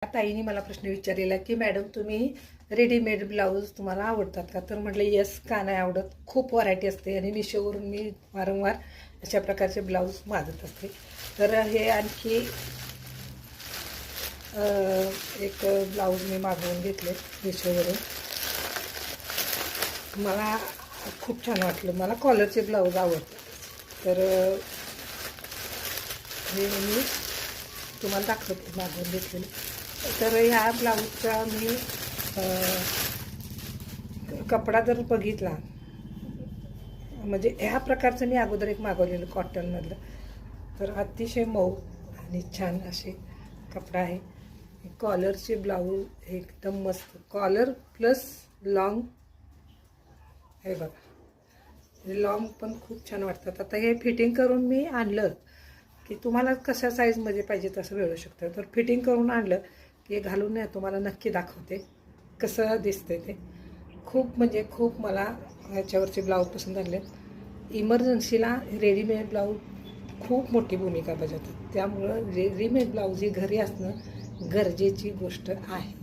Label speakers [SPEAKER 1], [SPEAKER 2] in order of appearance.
[SPEAKER 1] ताईने मला प्रश्न विचारलेला की मॅडम तुम्ही रेडीमेड ब्लाऊज तुम्हाला आवडतात का? तर म्हटलं येस, का नाही आवडत. खूप व्हरायटी असते आणि मिशोवरून मी वारंवार अशा प्रकारचे ब्लाऊज मागत असते. तर हे आणखी एक ब्लाऊज मी मागवून घेतले मिशोवरून. मला खूप छान वाटलं. मला कॉलरचे ब्लाऊज आवडतात. तर हे मी तुम्हाला दाखवते मागवून घेतलेलं. तर ह्या ब्लाऊजचा मी कपडा जर बघितला, म्हणजे ह्या प्रकारचं मी अगोदर एक मागवलेलं कॉटनमधलं, तर अतिशय मऊ आणि छान असे कपडा आहे. कॉलरचे ब्लाऊज एकदम मस्त, कॉलर प्लस लॉंग हे बघा, लॉंग पण खूप छान वाटतात. आता हे फिटिंग करून मी आणलं की तुम्हाला कशा साईजमध्ये पाहिजे तसं मिळू शकतं. तर फिटिंग करून आणलं की घालून तुम्हाला नक्की दाखवते कसं दिसते ते. खूप म्हणजे खूप मला ह्याच्यावरचे ब्लाऊज पसंत आले. इमर्जन्सीला रेडीमेड ब्लाऊज खूप मोठी भूमिका बजावतात. त्यामुळं रेडीमेड ब्लाऊज ही घरी असणं गरजेची गोष्ट आहे.